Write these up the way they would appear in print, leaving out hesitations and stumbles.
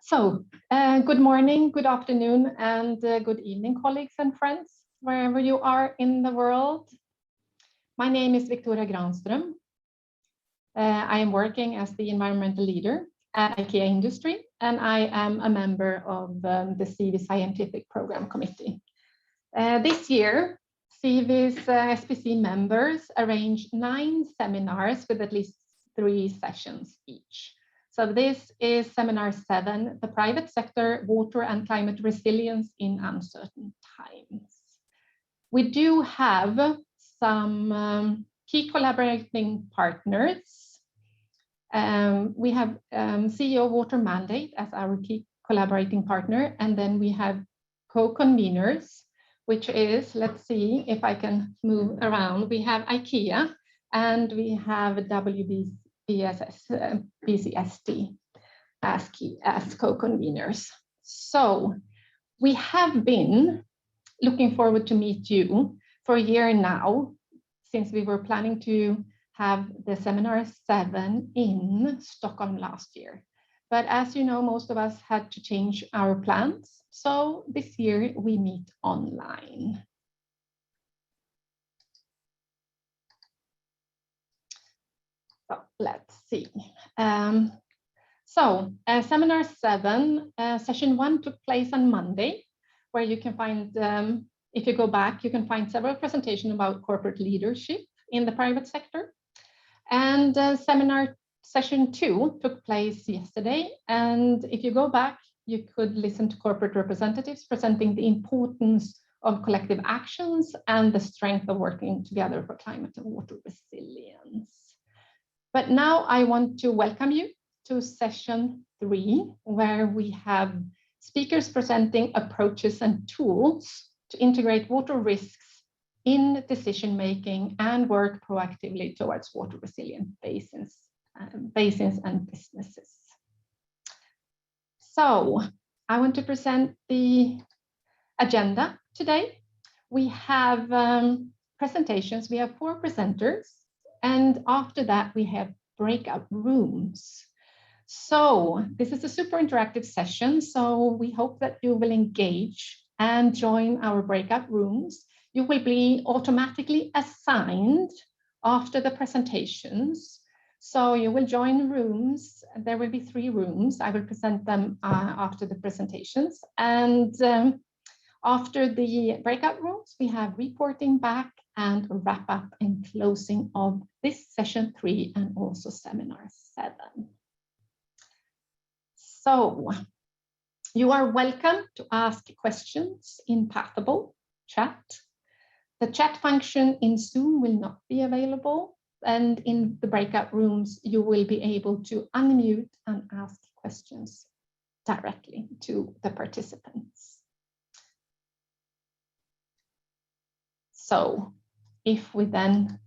Good morning, good afternoon, and good evening, colleagues and friends, wherever you are in the world. My name is Victoria Granström. I am working as the environmental leader at IKEA Industry, and I am a member of the SIWI Scientific Program Committee. This year, SIWI's SPC members arranged 9 seminars with at least 3 sessions each. So this is Seminar 7, the private sector, water and climate resilience in uncertain times. We do have some key collaborating partners. We have CEO Water Mandate as our key collaborating partner, and then we have co-conveners, which is, let's see if I can move around. We have IKEA and we have BCSD as co-conveners. So we have been looking forward to meet you for a year now, since we were planning to have the Seminar 7 in Stockholm last year. But as you know, most of us had to change our plans. So this year we meet online. So let's see. Seminar 7, session 1 took place on Monday, where you can find, if you go back, you can find several presentations about corporate leadership in the private sector. And seminar session 2 took place yesterday. And if you go back, you could listen to corporate representatives presenting the importance of collective actions and the strength of working together for climate and water resilience. But now I want to welcome you to session 3, where we have speakers presenting approaches and tools to integrate water risks in decision-making and work proactively towards water resilient basins and businesses. So I want to present the agenda today. We have presentations. We have 4 presenters. And after that, we have breakout rooms. So this is a super interactive session. So we hope that you will engage and join our breakout rooms. You will be automatically assigned after the presentations. So you will join rooms. There will be 3 rooms. I will present them after the presentations. And after the breakout rooms, we have reporting back and wrap up and closing of this session 3 and also seminar 7. So you are welcome to ask questions in Pathable chat. The chat function in Zoom will not be available, and in the breakout rooms, you will be able to unmute and ask questions directly to the participants. So if we then,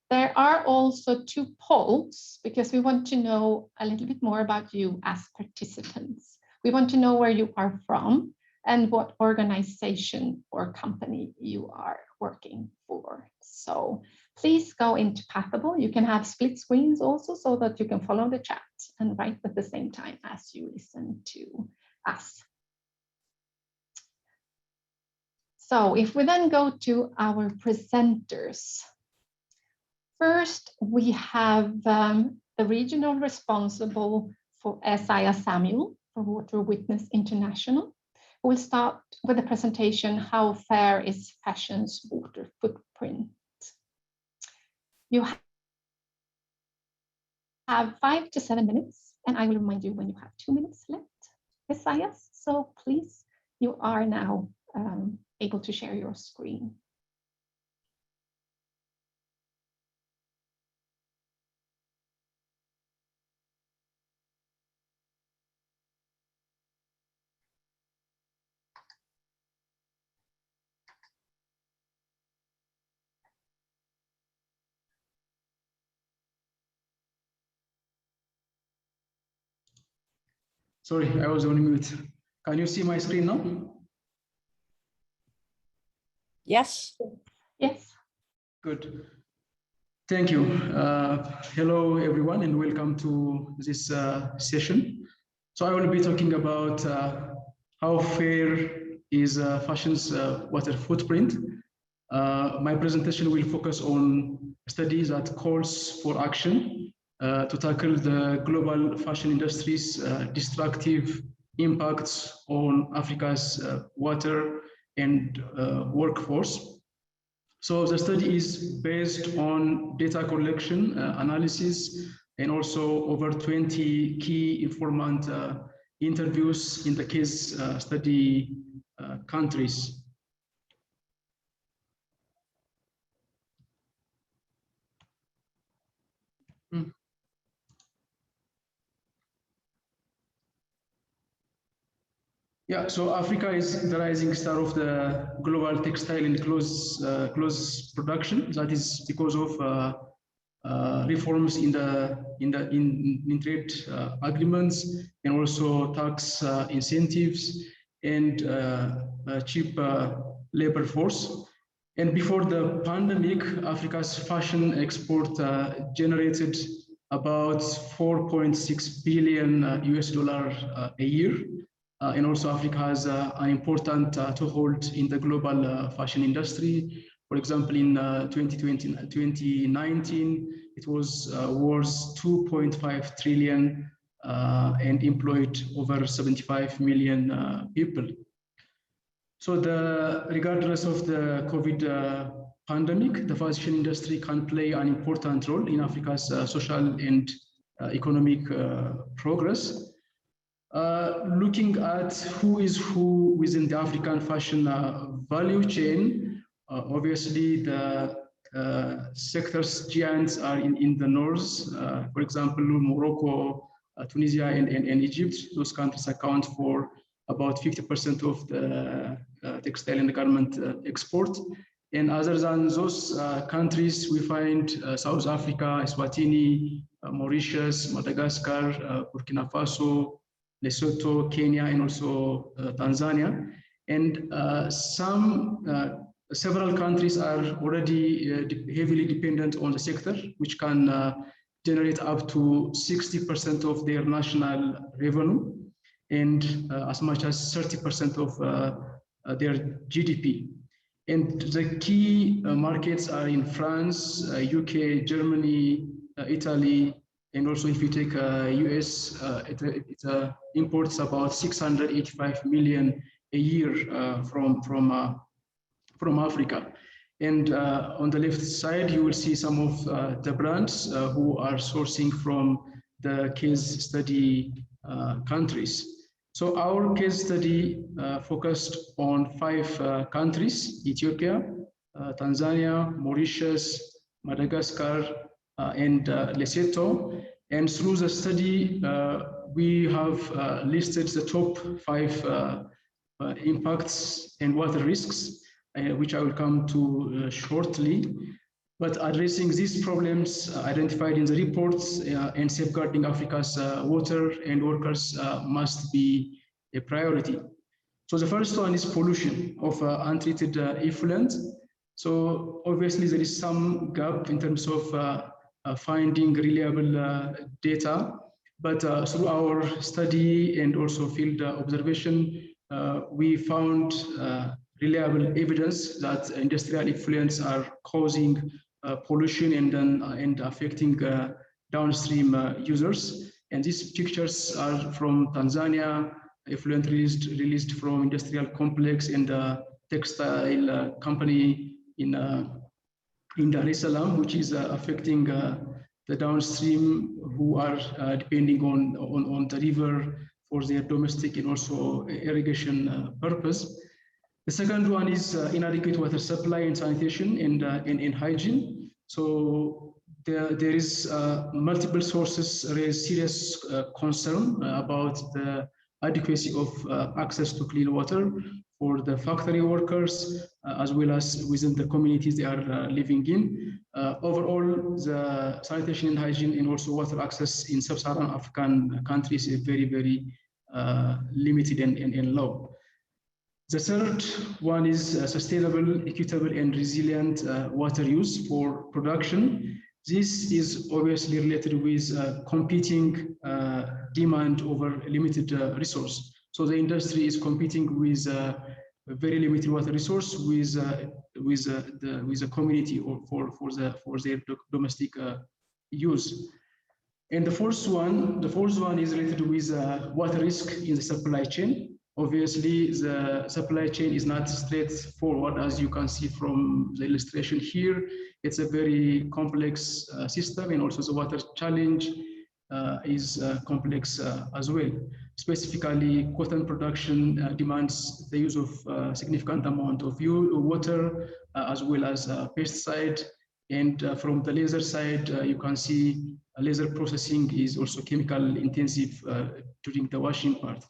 there are also 2 polls, because we want to know a little bit more about you as participants. We want to know where you are from and what organization or company you are working for. So please go into Pathable. You can have split screens also, so that you can follow the chat and write at the same time as you listen to us. So if we then go to our presenters, first we have the regional responsible for Isaiah Samuel for Water Witness International. We'll start with a presentation, How Fair is Fashion's Water Footprint? You have 5 to 7 minutes, and I will remind you when you have 2 minutes left, Isaiah. So please, you are now able to share your screen. Sorry, I was on mute. Can you see my screen now? Yes. Yes. Good. Thank you. Hello, everyone, and welcome to this session So I will be talking about how fair is fashion's water footprint. My presentation will focus on studies that calls for action to tackle the global fashion industry's destructive impacts on Africa's water and workforce. So the study is based on data collection, analysis, and also over 20 key informant interviews in the case study countries. Yeah, so Africa is the rising star of the global textile and clothes production. That is because of reforms in trade agreements and also tax incentives and cheap labor force. And before the pandemic, Africa's fashion export generated about 4.6 billion US dollars a year. And also Africa has an important toehold in the global fashion industry. For example, in 2019, it was worth 2.5 trillion and employed over 75 million people. So regardless of the COVID pandemic, the fashion industry can play an important role in Africa's social and economic progress. Looking at who is who within the African fashion value chain, obviously the sectors giants are in the north. For example, Morocco, Tunisia, and Egypt. Those countries account for about 50% of the textile and garment export. And other than those countries, we find South Africa, Eswatini, Mauritius, Madagascar, Burkina Faso, Lesotho, Kenya, and also Tanzania. And several countries are already heavily dependent on the sector, which can generate up to 60% of their national revenue and as much as 30% of their GDP. And the key markets are in France, UK, Germany, Italy, and also if you take US, it imports about 685 million a year from Africa. And on the left side, you will see some of the brands who are sourcing from the case study countries. So our case study focused on 5 countries: Ethiopia, Tanzania, Mauritius, Madagascar, and Lesotho. And through the study, we have listed the top 5 impacts and water risks, which I will come to shortly. But addressing these problems identified in the reports and safeguarding Africa's water and workers must be a priority. So the first one is pollution of untreated effluent. So obviously there is some gap in terms of finding reliable data, but through our study and also field observation, we found reliable evidence that industrial effluents are causing pollution and affecting downstream users. And these pictures are from Tanzania, effluent released from industrial complex and textile company in Dar es Salaam, which is affecting the downstream who are depending on the river for their domestic and also irrigation purpose. The second one is inadequate water supply and sanitation and hygiene. So there is multiple sources raise serious concern about the adequacy of access to clean water for the factory workers, as well as within the communities they are living in. Overall, the sanitation and hygiene and also water access in sub-Saharan African countries is very, very limited and low. The third one is sustainable, equitable, and resilient water use for production. This is obviously related with competing demand over a limited resource. So the industry is competing with a very limited water resource with a community or for their domestic use. And the fourth one is related with water risk in the supply chain. Obviously, the supply chain is not straightforward, as you can see from the illustration here. It's a very complex system, and also the water challenge is complex as well. Specifically, cotton production demands the use of significant amount of water as well as pesticide. And from the laser side, you can see laser processing is also chemical intensive during the washing part.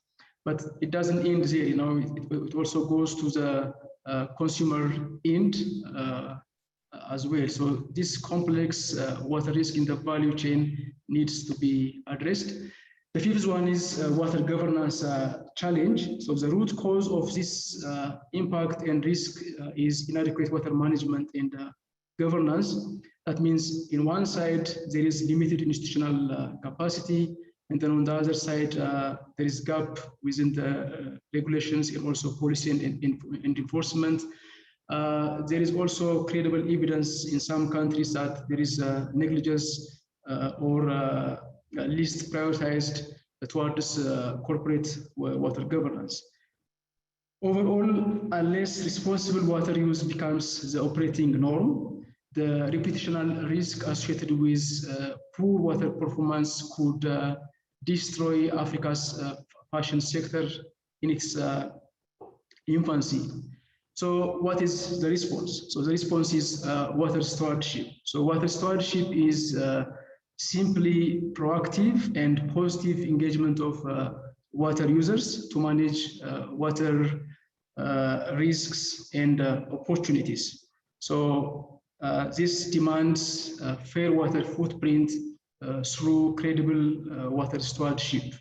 But it doesn't end there, you know, it also goes to the consumer end as well. So this complex water risk in the value chain needs to be addressed. The fifth one is water governance challenge. So the root cause of this impact and risk is inadequate water management and governance. That means in one side, there is limited institutional capacity, and then on the other side, there is gap within the regulations and also policy and enforcement. There is also credible evidence in some countries that there is negligence or least prioritized towards corporate water governance. Overall, unless responsible water use becomes the operating norm, the reputational risk associated with poor water performance could destroy Africa's fashion sector in its infancy. So what is the response? So the response is water stewardship. So water stewardship is simply proactive and positive engagement of water users to manage water risks and opportunities. So this demands fair water footprint through credible water stewardship.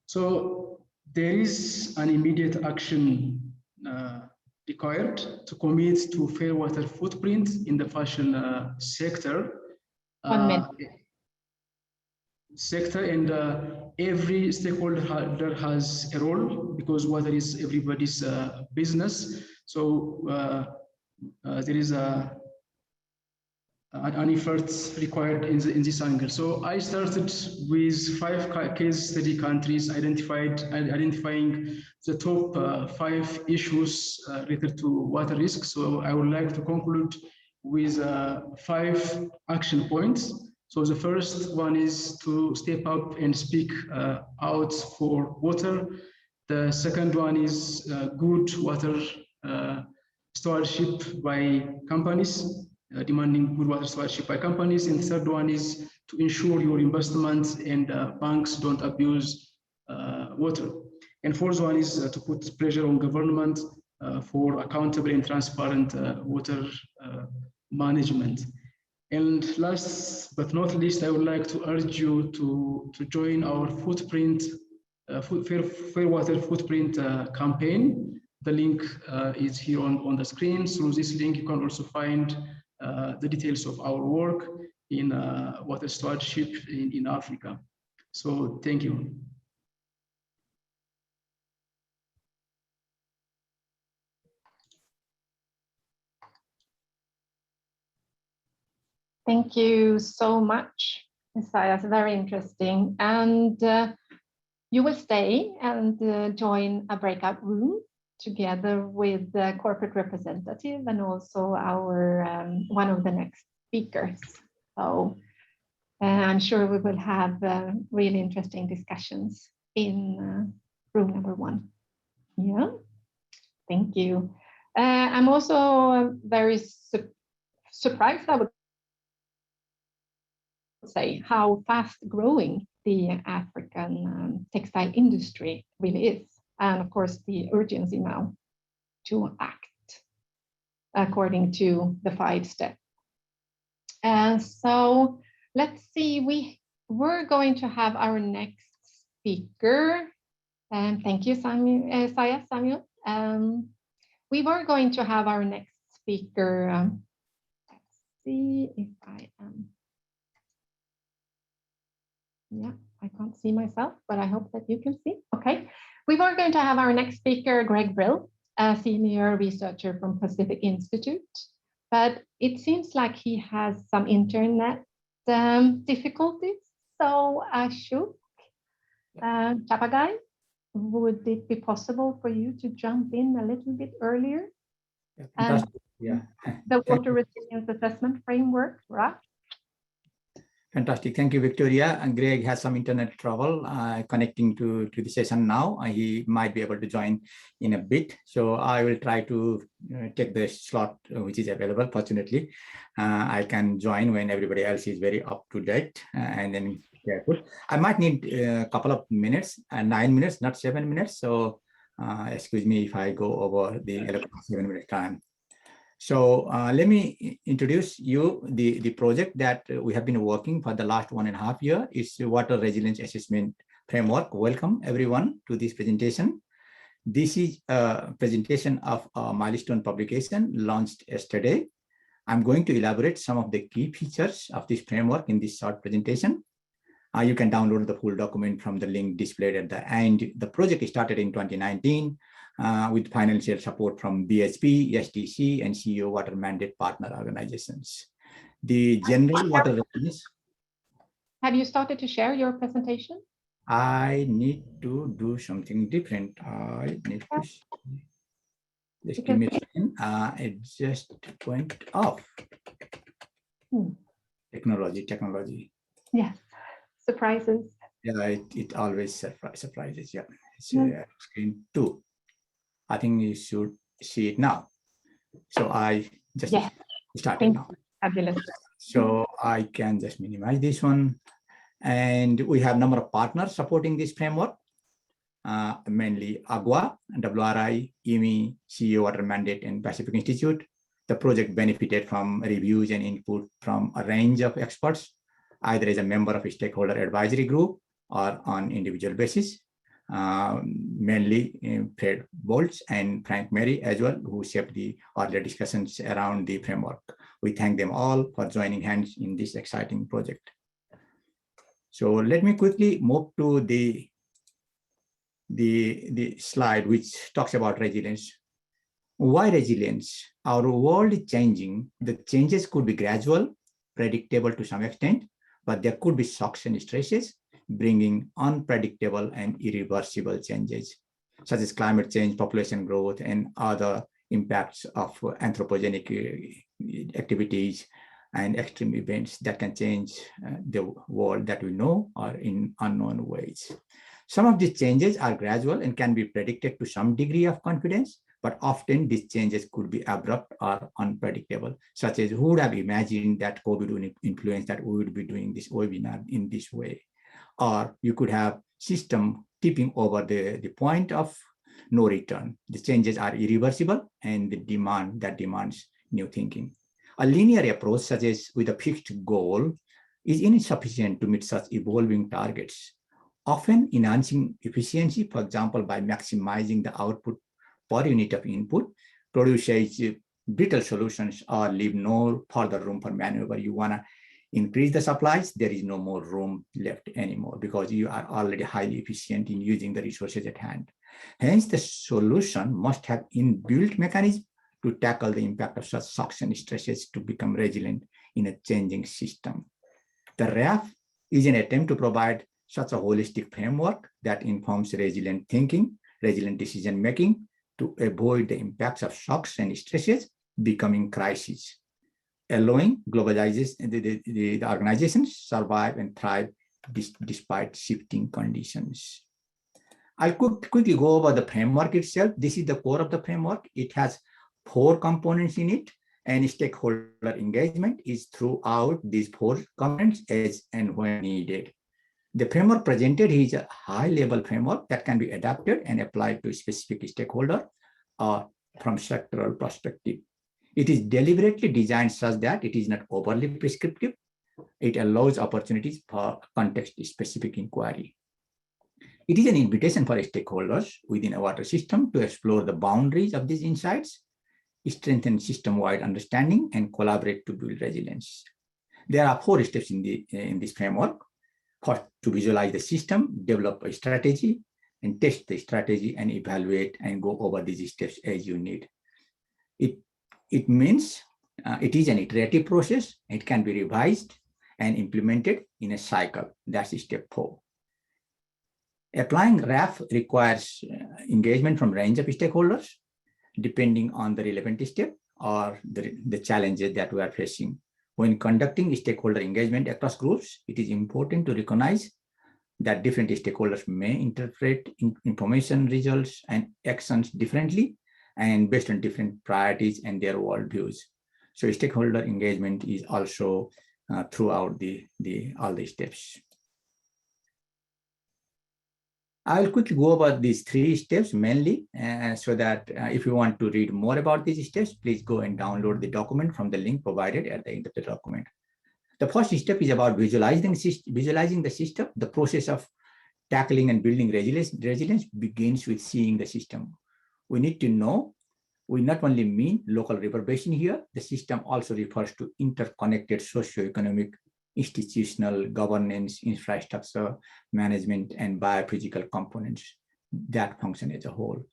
So there is an immediate action required to commit to fair water footprint in the fashion sector. And every stakeholder has a role because water is everybody's business. So there is an effort required in this angle. So I started with 5 case study countries, identifying the top 5 issues related to water risk. So I would like to conclude with 5 action points. So the first one is to step up and speak out for water. The second one is good water stewardship by companies, demanding good water stewardship by companies. And the third one is to ensure your investments and banks don't abuse water. And fourth one is to put pressure on government for accountable and transparent water management. And last but not least, I would like to urge you to join our footprint, fair water footprint campaign. The link is here on the screen. Through this link, you can also find the details of our work in water stewardship in Africa. So thank you. Thank you so much, Isaias. Very interesting. And you will stay and join a breakout room together with the corporate representative and also our one of the next speakers. So I'm sure we will have really interesting discussions in room number 1. Yeah, thank you. I'm also very surprised, I would say, how fast growing the African textile industry really is. And of course, the urgency now to act according to the 5 steps. And so let's see, we're going to have our next speaker. And thank you, Samuel. We were going to have our next speaker. Let's see if I am. Yeah, I can't see myself, but I hope that you can see. Okay. We were going to have our next speaker, Greg Brill, a senior researcher from Pacific Institute, but it seems like he has some internet difficulties. So Ashok, Chapagai, would it be possible for you to jump in a little bit earlier? And Yeah. the water resilience assessment framework, right? Fantastic. Thank you, Victoria. And Greg has some internet trouble connecting to the session now. He might be able to join in a bit. So I will try to take the slot which is available. Fortunately, I can join when everybody else is very up to date and then careful. I might need a couple of minutes, 9 minutes, not 7 minutes. So excuse me if I go over the 7-minute time. So let me introduce you the project that we have been working for the last 1.5 years. It's the Water Resilience Assessment Framework. Welcome everyone to this presentation. This is a presentation of a milestone publication launched yesterday. I'm going to elaborate some of the key features of this framework in this short presentation. You can download the full document from the link displayed at the end. The project started in 2019. With financial support from BHP, STC, and CEO Water Mandate partner organizations. The general water resilience. Have you started to share your presentation? I need to do something different. I need to just give me a second. It just went off. Technology. Yes, surprises. Yeah, it always surprises. Yeah, it's screen 2. I think you should see it now. So I just started now. Fabulous. So I can just minimize this one. And we have a number of partners supporting this framework, mainly AGWA, WRI, IMI, CEO Water Mandate, and Pacific Institute. The project benefited from reviews and input from a range of experts, either as a member of a stakeholder advisory group or on individual basis. Mainly Fred Bolts and Frank Mary as well, who shaped the earlier discussions around the framework. We thank them all for joining hands in this exciting project. So let me quickly move to the slide which talks about resilience. Why resilience? Our world is changing. The changes could be gradual, predictable to some extent, but there could be shocks and stresses, bringing unpredictable and irreversible changes, such as climate change, population growth, and other impacts of anthropogenic activities and extreme events that can change the world that we know or in unknown ways. Some of these changes are gradual and can be predicted to some degree of confidence, but often these changes could be abrupt or unpredictable, such as who would have imagined that COVID would influence that we would be doing this webinar in this way. Or you could have system tipping over the point of no return. The changes are irreversible and the demand that demands new thinking. A linear approach, such as with a fixed goal, is insufficient to meet such evolving targets. Often enhancing efficiency, for example, by maximizing the output per unit of input, produces brittle solutions or leave no further room for maneuver. You want to increase the supplies, there is no more room left anymore because you are already highly efficient in using the resources at hand. Hence, the solution must have inbuilt mechanism to tackle the impact of such shocks and stresses to become resilient in a changing system. The RAF is an attempt to provide such a holistic framework that informs resilient thinking, resilient decision making to avoid the impacts of shocks and stresses becoming crises, allowing globalization, the organizations survive and thrive despite shifting conditions. I'll quickly go over the framework itself. This is the core of the framework. It has 4 components in it, and stakeholder engagement is throughout these 4 components as and when needed. The framework presented is a high-level framework that can be adapted and applied to a specific stakeholder or from sectoral perspective. It is deliberately designed such that it is not overly prescriptive. It allows opportunities for context-specific inquiry. It is an invitation for stakeholders within a water system to explore the boundaries of these insights, strengthen system-wide understanding, and collaborate to build resilience. There are 4 steps in this framework. First, to visualize the system, develop a strategy, and test the strategy and evaluate and go over these steps as you need. It means it is an iterative process. It can be revised and implemented in a cycle. That's step 4. Applying RAF requires engagement from a range of stakeholders, depending on the relevant step or the challenges that we are facing. When conducting stakeholder engagement across groups, it is important to recognize that different stakeholders may interpret information, results, and actions differently and based on different priorities and their worldviews. So stakeholder engagement is also throughout all the steps. I'll quickly go over these 3 steps mainly, so that if you want to read more about these steps, please go and download the document from the link provided at the end of the document. The first step is about visualizing the system. The process of tackling and building resilience begins with seeing the system. We need to know, we not only mean local river basin here, the system also refers to interconnected socioeconomic, institutional, governance, infrastructure, management, and biophysical components that function as a whole.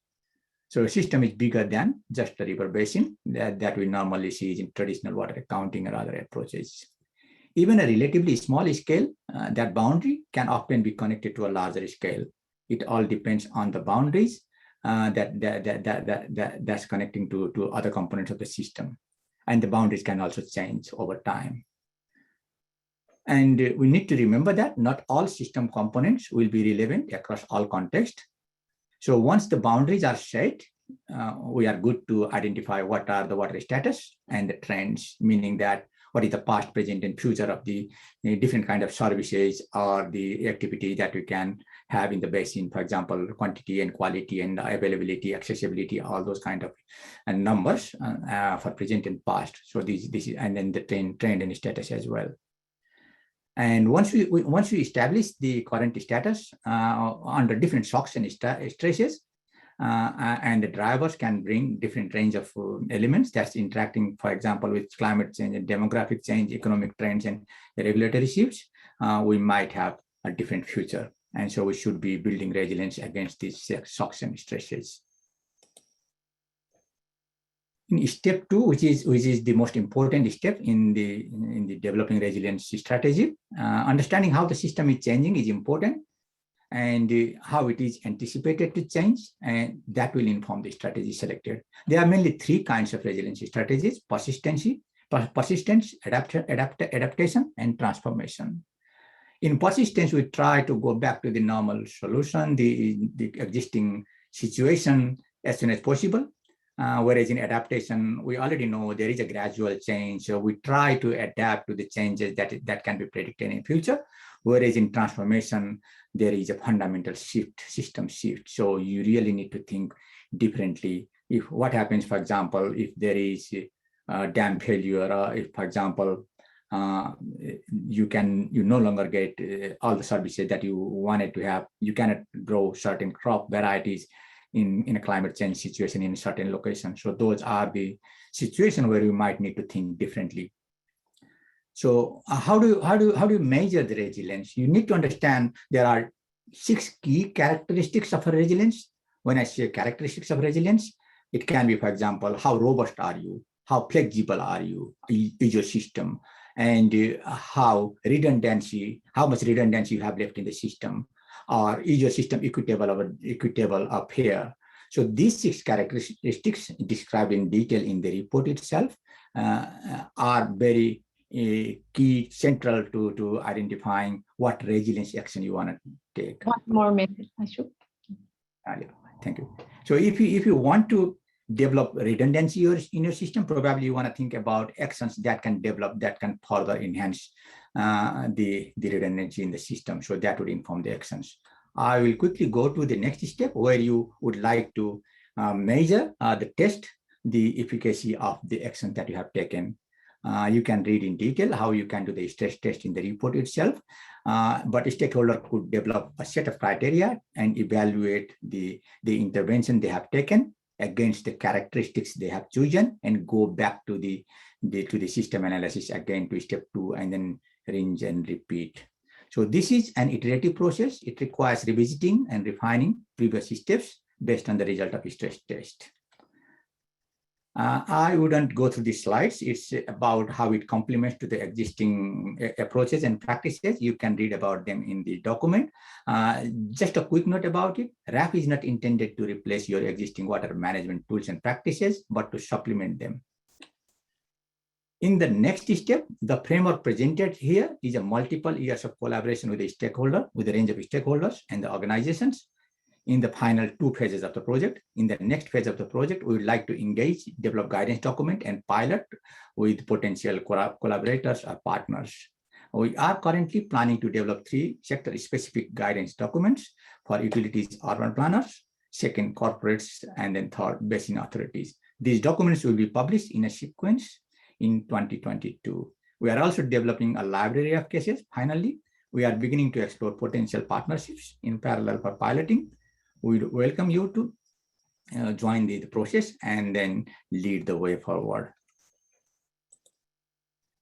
So a system is bigger than just the river basin that we normally see in traditional water accounting or other approaches. Even a relatively small scale, that boundary can often be connected to a larger scale. It all depends on the boundaries that's connecting to other components of the system. And the boundaries can also change over time. And we need to remember that not all system components will be relevant across all contexts. So once the boundaries are set, we are good to identify what are the water status and the trends, meaning that what is the past, present, and future of the different kind of services or the activity that we can have in the basin. For example, quantity and quality and availability, accessibility, all those kind of numbers for present and past. So this is, and then the trend and status as well. And once we establish the current status under different shocks and stresses, and the drivers can bring different range of elements that's interacting, for example, with climate change and demographic change, economic trends, and regulatory shifts, we might have a different future. And so we should be building resilience against these shocks and stresses. In step 2, which is the most important step in the developing resilience strategy, understanding how the system is changing is important, and how it is anticipated to change, and that will inform the strategy selected. There are mainly 3 kinds of resilience strategies: persistence, adaptation, and transformation. In persistence, we try to go back to the normal solution, the existing situation as soon as possible. Whereas in adaptation, we already know there is a gradual change. So we try to adapt to the changes that can be predicted in future. Whereas in transformation, there is a fundamental shift, system shift. So you really need to think differently. If what happens, for example, if there is a dam failure, or if, for example, you no longer get all the services that you wanted to have, you cannot grow certain crop varieties in a climate change situation in a certain location. So those are the situations where you might need to think differently. So how do you measure the resilience? You need to understand there are 6 key characteristics of a resilience. When I say characteristics of resilience, it can be, for example, how robust are you? How flexible are you? Is your system? And how much redundancy you have left in the system? Or is your system equitable or fair? So these 6 characteristics described in detail in the report itself are very key, central to identifying what resilience action you want to take. 1 more minute, I should. Thank you. So if you want to develop redundancy in your system, probably you want to think about actions that can develop, that can further enhance the redundancy in the system. So that would inform the actions. I will quickly go to the next step where you would like to measure the test, the efficacy of the action that you have taken. You can read in detail how you can do the stress test in the report itself, but a stakeholder could develop a set of criteria and evaluate the intervention they have taken against the characteristics they have chosen, and go back to the system analysis again to step 2, and then rinse and repeat. So this is an iterative process. It requires revisiting and refining previous steps based on the result of stress test. I wouldn't go through these slides. It's about how it complements to the existing approaches and practices. You can read about them in the document. Just a quick note about it. RAP is not intended to replace your existing water management tools and practices, but to supplement them. In the next step, the framework presented here is a multiple years of collaboration with with a range of stakeholders and the organizations. In the final 2 phases of the project. In the next phase of the project, we would like to engage, develop guidance document and pilot with potential collaborators or partners. We are currently planning to develop 3 sector-specific guidance documents for utilities, urban planners, second corporates, and then third basin authorities. These documents will be published in a sequence in 2022. We are also developing a library of cases. Finally, we are beginning to explore potential partnerships in parallel for piloting. We welcome you to join the process and then lead the way forward.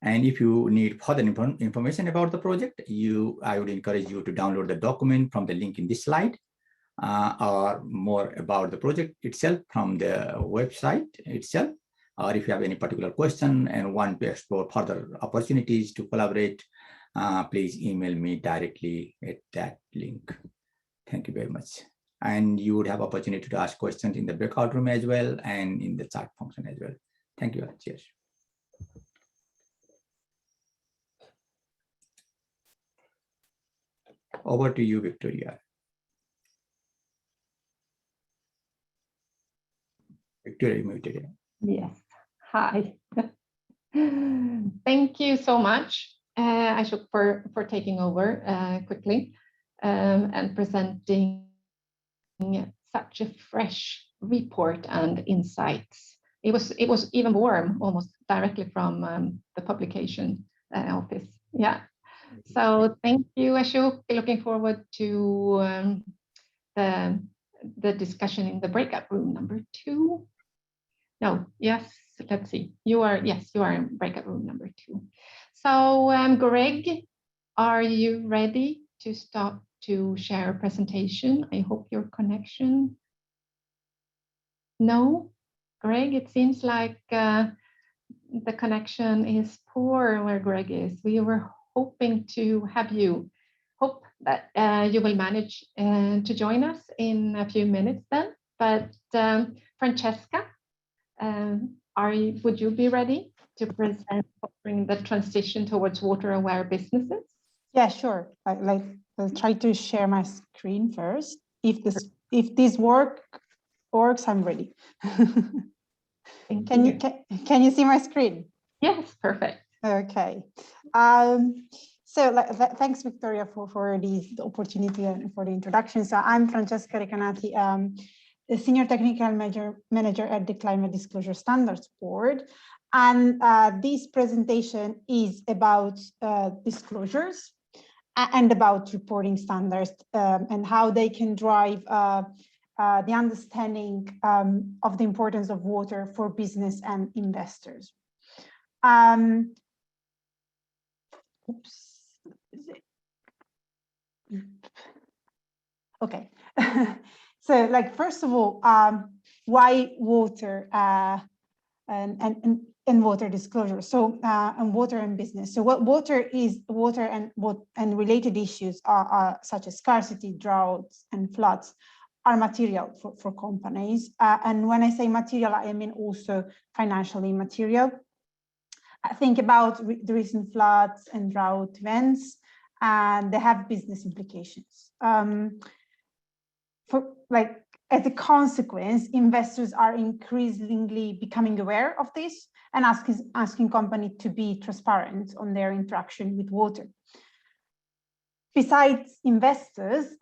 And if you need further information about the project, I would encourage you to download the document from the link in this slide, or more about the project itself from the website itself. Or if you have any particular question and want to explore further opportunities to collaborate, please email me directly at that link. Thank you very much. And you would have opportunity to ask questions in the breakout room as well and in the chat function as well. Thank you. Cheers. Over to you, Victoria. Victoria, you muted. Yes. Hi. Thank you so much, Ashok, for taking over quickly and presenting such a fresh report and insights. It was even warm, almost directly from the publication office. Yeah. So thank you, Ashok. Looking forward to the discussion in the breakout room number 2. No, yes, let's see. You are in breakout room number 2. So Greg, are you ready to start to share a presentation? I hope your connection. No, Greg, it seems like the connection is poor where Greg is. We were hoping to have you. Hope that you will manage to join us in a few minutes then. But Francesca, would you be ready to present covering the transition towards water-aware businesses? Yeah, sure. I'll try to share my screen first. If this works, I'm ready. Can you see my screen? Yes, perfect. Okay. Thanks, Victoria, for the opportunity and for the introduction. So I'm Francesca Recanati, the Senior Technical Manager at the Climate Disclosure Standards Board. And this presentation is about disclosures and about reporting standards and how they can drive the understanding of the importance of water for business and investors. Okay. So, first of all, why water and water disclosure? So, and water and business. So, what water is? Water and related issues are such as scarcity, droughts, and floods are material for companies. And when I say material, I mean also financially material. I think about the recent floods and drought events, and they have business implications. As a consequence, investors are increasingly becoming aware of this and asking companies to be transparent on their interaction with water. Besides investors,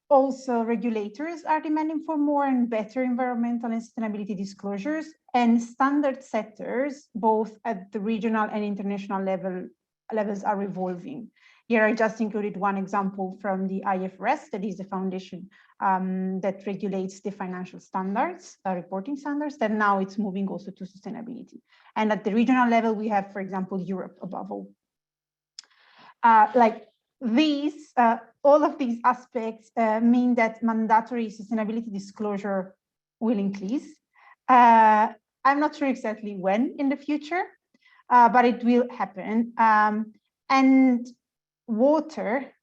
also regulators are demanding for more and better environmental and sustainability disclosures, and standard setters, both at the regional and international levels, are evolving. Here I just included one example from the IFRS, that is the foundation that regulates the financial standards, reporting standards, that now it's moving also to sustainability. And at the regional level, we have, for example, Europe above all. all of these aspects mean that mandatory sustainability disclosure will increase. I'm not sure exactly when in the future, but it will happen. And water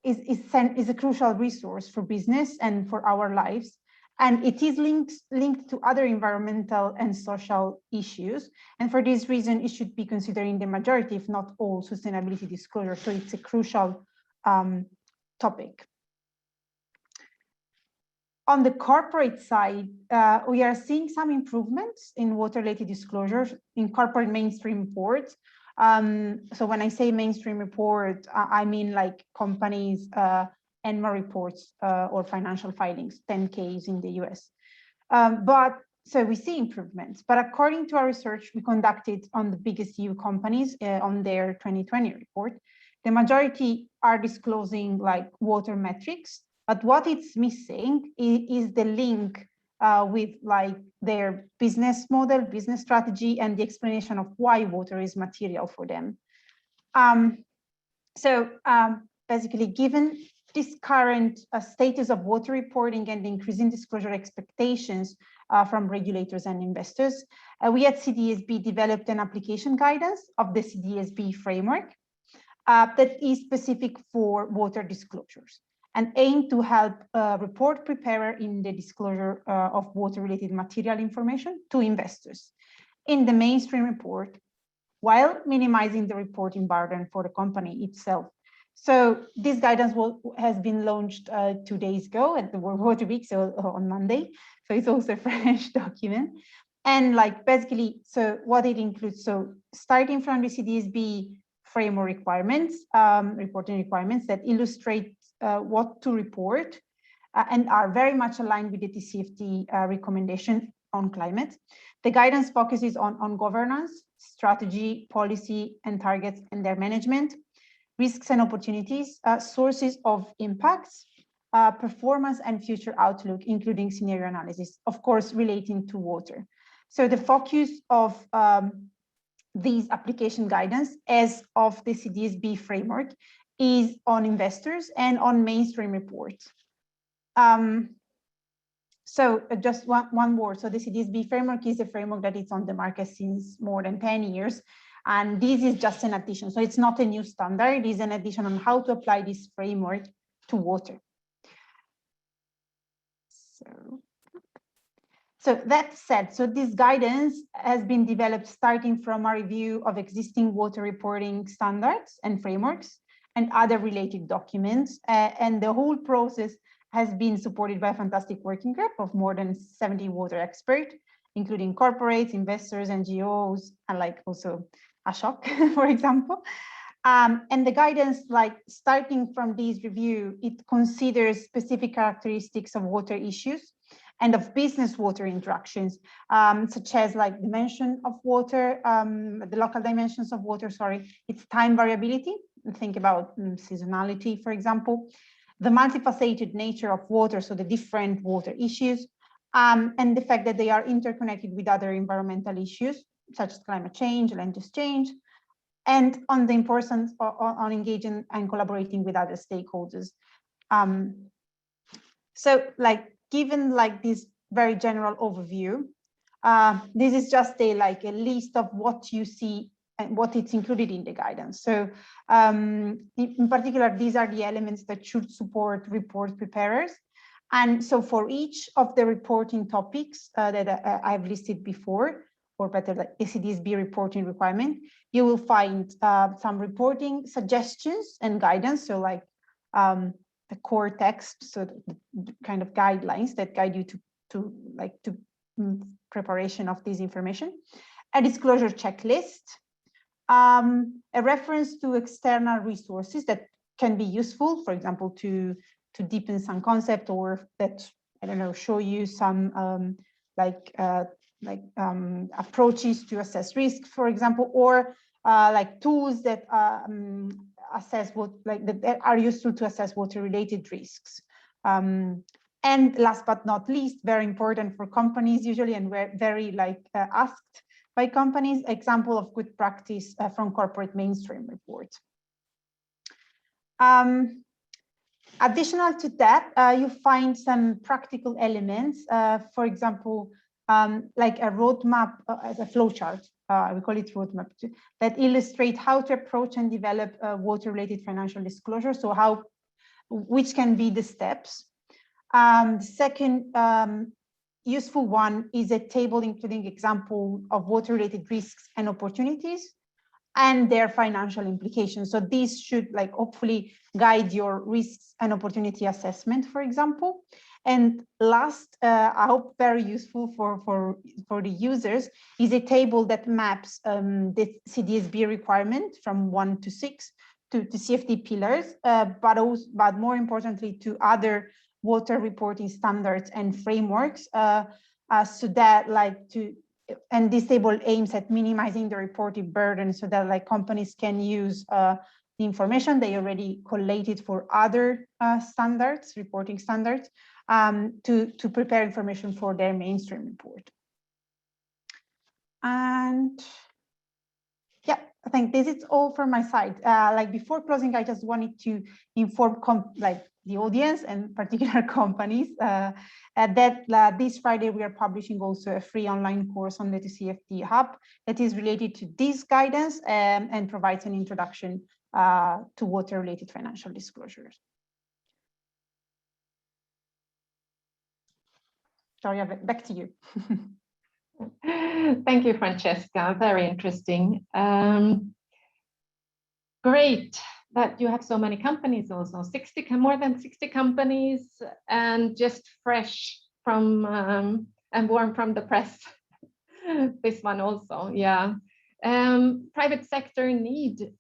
is a crucial resource for business and for our lives. And it is linked to other environmental and social issues. And for this reason, it should be considered in the majority, if not all, sustainability disclosure. So it's a crucial topic. On the corporate side, we are seeing some improvements in water-related disclosures in corporate mainstream reports. So when I say mainstream report, I mean like companies' annual reports or financial filings, 10Ks in the US. So we see improvements, but according to our research we conducted on the biggest EU companies on their 2020 report, the majority are disclosing like water metrics, but what it's missing is the link with like their business model, business strategy, and the explanation of why water is material for them. Basically, given this current status of water reporting and the increasing disclosure expectations from regulators and investors, we at CDSB developed an application guidance of the CDSB framework that is specific for water disclosures and aim to help report preparer in the disclosure of water-related material information to investors in the mainstream report, while minimizing the reporting burden for the company itself. So this guidance has been launched 2 days ago at the World Water Week, so on Monday. So it's also a fresh document. And like basically, so what it includes, so starting from the CDSB framework requirements, reporting requirements that illustrate what to report and are very much aligned with the TCFD recommendation on climate. The guidance focuses on governance, strategy, policy, and targets and their management, risks and opportunities, sources of impacts, performance and future outlook, including scenario analysis, of course, relating to water. So the focus of these application guidance as of the CDSB framework is on investors and on mainstream reports. So just one word. So the CDSB framework is a framework that is on the market since more than 10 years. And this is just an addition. So it's not a new standard. It is an addition on how to apply this framework to water. So that said, so this guidance has been developed starting from a review of existing water reporting standards and frameworks and other related documents. And the whole process has been supported by a fantastic working group of more than 70 water experts, including corporates, investors, NGOs, and like also Ashok, for example. And the guidance, like starting from this review, it considers specific characteristics of water issues and of business water interactions, such as like dimension of water, the local dimensions of water, its time variability. Think about seasonality, for example, the multifaceted nature of water, so the different water issues, and the fact that they are interconnected with other environmental issues, such as climate change, land use change, and on the importance on engaging and collaborating with other stakeholders. So like, given like this very general overview, this is just a list of what you see and what it's included in the guidance. So in particular, these are the elements that should support report preparers. And so for each of the reporting topics that I've listed before, or better like CDSB reporting requirement, you will find some reporting suggestions and guidance. So like the core text, so the kind of guidelines that guide you to preparation of this information, a disclosure checklist, a reference to external resources that can be useful, for example, to deepen some concept, or that, I don't know, show you some approaches to assess risk, for example, or like tools that assess that are useful to assess water-related risks. And last but not least, very important for companies usually, and we're very asked by companies, example of good practice from corporate mainstream reports. Additional to that, you find some practical elements, for example, like a roadmap, as a flowchart, we call it roadmap, that illustrate how to approach and develop water-related financial disclosure. So which can be the steps. The second useful one is a table including example of water-related risks and opportunities and their financial implications. So these should hopefully guide your risks and opportunity assessment, for example. And last, I hope very useful for the users, is a table that maps the CDSB requirement from 1 to 6 to CFD pillars, but more importantly to other water reporting standards and frameworks, so that and this table aims at minimizing the reporting burden so that companies can use the information they already collated for other standards, reporting standards, to prepare information for their mainstream report. And yeah, I think this is all from my side. Before closing, I just wanted to inform the audience and particular companies that this Friday we are publishing also a free online course on the CFD Hub that is related to this guidance and provides an introduction to water-related financial disclosures. Sorry, back to you. Thank you, Francesca. Very interesting. Great that you have so many companies also, more than 60 companies, and just fresh from and warm from the press. This one also, yeah. Private sector need,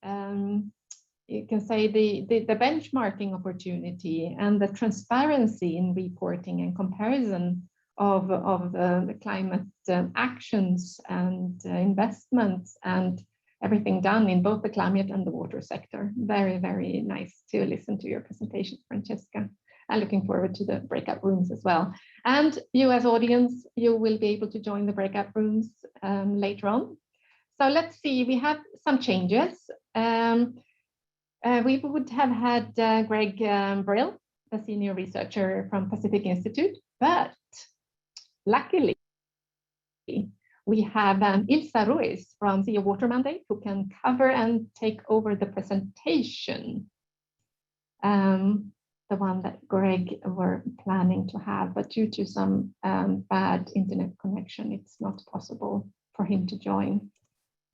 you can say the benchmarking opportunity and the transparency in reporting and comparison of the climate actions and investments and everything done in both the climate and the water sector. Very, very nice to listen to your presentation, Francesca. I'm looking forward to the breakout rooms as well. And you as audience, you will be able to join the breakout rooms later on. So let's see, we have some changes. We would have had Greg Brill, a senior researcher from Pacific Institute, but luckily, we have Ilsa Ruiz from CEO Water Mandate who can cover and take over the presentation, the one that Greg were planning to have, but due to some bad internet connection, it's not possible for him to join.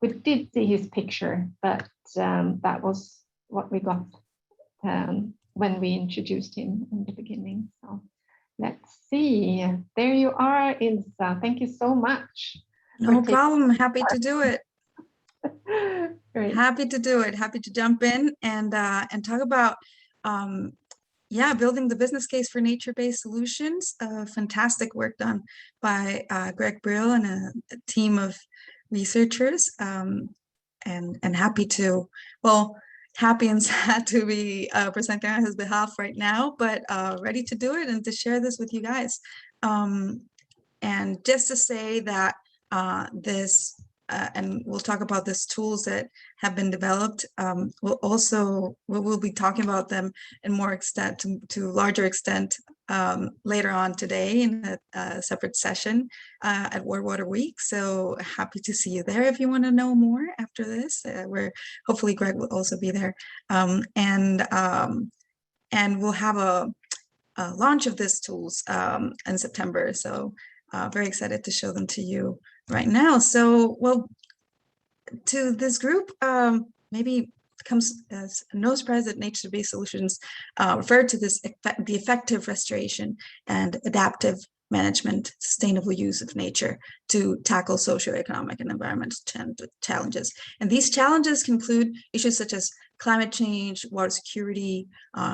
We did see his picture, but that was what we got when we introduced him in the beginning. So let's see. There you are, Ilsa. Thank you so much. No problem. Happy to do it. Great. Happy to do it. Happy to jump in and talk about building the business case for nature-based solutions. Fantastic work done by Greg Brill and a team of researchers. And happy to, well, happy and sad to be presenting on his behalf right now, but ready to do it and to share this with you guys. And just to say that and we'll talk about these tools that have been developed. We'll be talking about them in more extent, to larger extent, later on today in a separate session at World Water Week. So happy to see you there if you want to know more after this. Where hopefully Greg will also be there, and we'll have a launch of these tools in September. So very excited to show them to you right now. So, well, to this group, maybe comes as no surprise that nature-based solutions refer to this the effective restoration and adaptive management, sustainable use of nature to tackle socioeconomic and environmental challenges. And these challenges can include issues such as climate change, water security,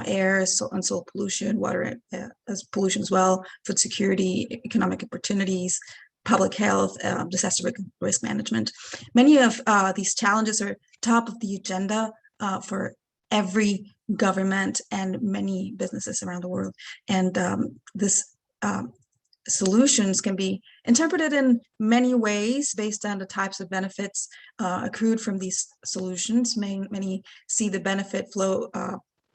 air and soil pollution, water as pollution as well, food security, economic opportunities, public health, disaster risk management. Many of these challenges are top of the agenda for every government and many businesses around the world. And this solutions can be interpreted in many ways based on the types of benefits accrued from these solutions. Many see the benefit flow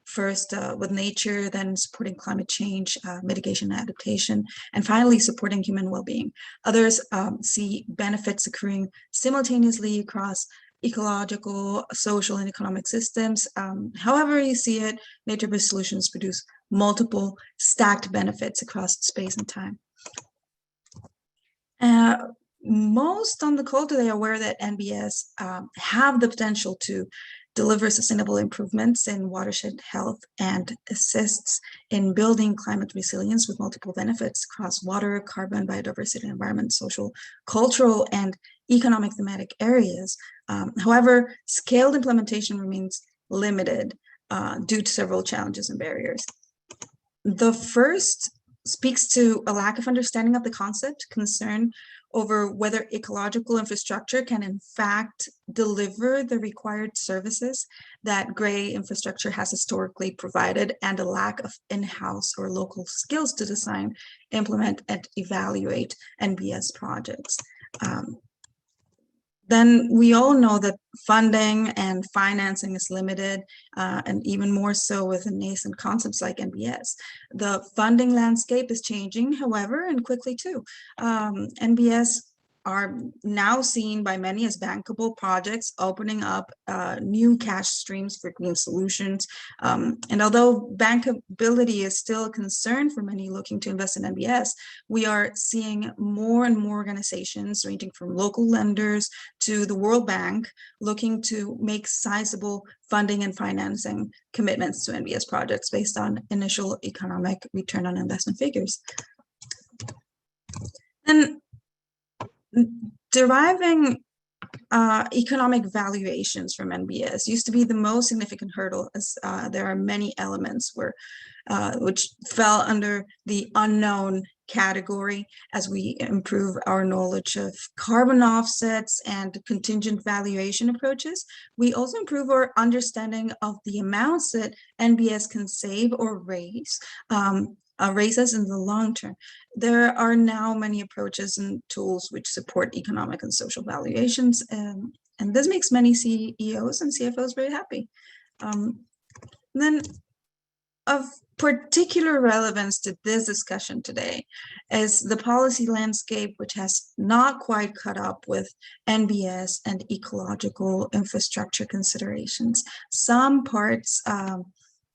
first with nature, then supporting climate change, mitigation and adaptation, and finally supporting human well-being. Others see benefits accruing simultaneously across ecological, social, and economic systems. However you see it, nature-based solutions produce multiple stacked benefits across space and time. Most on the call today are aware that NBS have the potential to deliver sustainable improvements in watershed health and assists in building climate resilience with multiple benefits across water, carbon, biodiversity, environment, social, cultural, and economic thematic areas. However, scaled implementation remains limited due to several challenges and barriers. The first speaks to a lack of understanding of the concept, concern over whether ecological infrastructure can in fact deliver the required services that gray infrastructure has historically provided, and a lack of in-house or local skills to design, implement, and evaluate NBS projects. Then we all know that funding and financing is limited, and even more so with nascent concepts like NBS. The funding landscape is changing, however, and quickly too. NBS are now seen by many as bankable projects, opening up new cash streams for green solutions. And although bankability is still a concern for many looking to invest in NBS, we are seeing more and more organizations ranging from local lenders to the World Bank looking to make sizable funding and financing commitments to NBS projects based on initial economic return on investment figures. And deriving economic valuations from NBS used to be the most significant hurdle, as there are many elements which fell under the unknown category. As we improve our knowledge of carbon offsets and contingent valuation approaches, we also improve our understanding of the amounts that NBS can save or raise us in the long term. There are now many approaches and tools which support economic and social valuations, and this makes many CEOs and CFOs very happy. Then of particular relevance to this discussion today is the policy landscape, which has not quite caught up with NBS and ecological infrastructure considerations. Some parts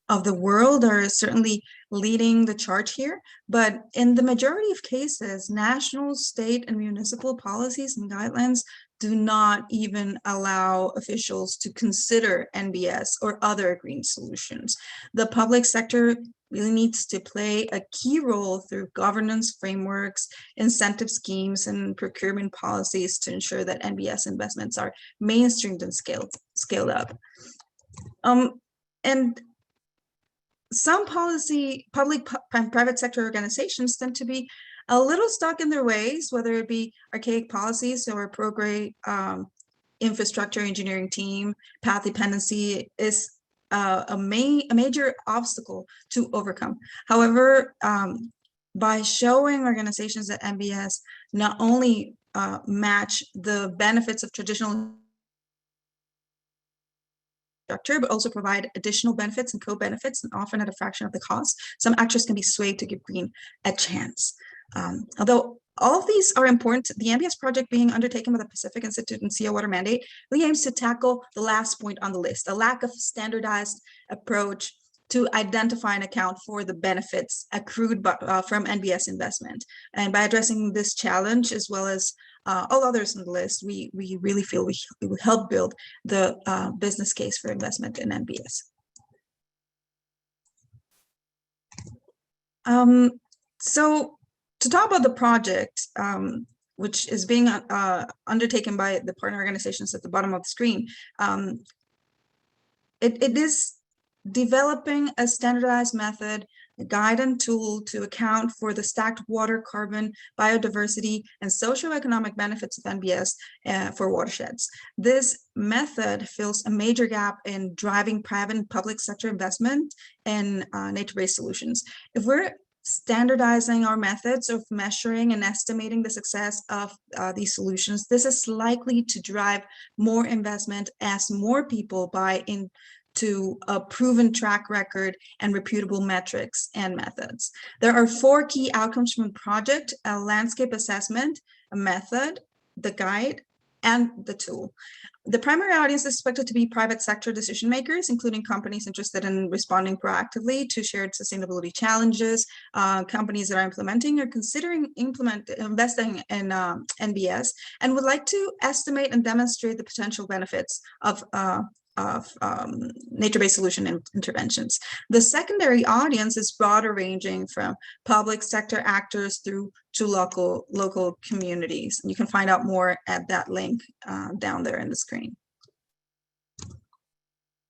of the world are certainly leading the charge here, but in the majority of cases, national, state, and municipal policies and guidelines do not even allow officials to consider NBS or other green solutions. The public sector really needs to play a key role through governance frameworks, incentive schemes, and procurement policies to ensure that NBS investments are mainstreamed and scaled up. And some public and private sector organizations tend to be a little stuck in their ways, whether it be archaic policies or pro-gray infrastructure engineering team. Path dependency is a major obstacle to overcome. However, by showing organizations that NBS not only match the benefits of traditional structure, but also provide additional benefits and co-benefits, and often at a fraction of the cost, some actors can be swayed to give green a chance. Although all of these are important, the NBS project being undertaken by the Pacific Institute and CO Water Mandate really aims to tackle the last point on the list, a lack of standardized approach to identify and account for the benefits accrued from NBS investment. And by addressing this challenge, as well as all others on the list, we really feel we will help build the business case for investment in NBS. So to talk about the project, which is being undertaken by the partner organizations at the bottom of the screen, it is developing a standardized method, a guide and tool to account for the stacked water, carbon, biodiversity, and socioeconomic benefits of NBS for watersheds. This method fills a major gap in driving private and public sector investment in nature-based solutions. If we're standardizing our methods of measuring and estimating the success of these solutions, this is likely to drive more investment as more people buy into to a proven track record and reputable metrics and methods. There are 4 key outcomes from the project: a landscape assessment, a method, the guide, and the tool. The primary audience is expected to be private sector decision makers, including companies interested in responding proactively to shared sustainability challenges, companies that are implementing or considering investing in NBS, and would like to estimate and demonstrate the potential benefits of nature-based solution interventions. The secondary audience is broader, ranging from public sector actors through to local communities. And you can find out more at that link down there in the screen.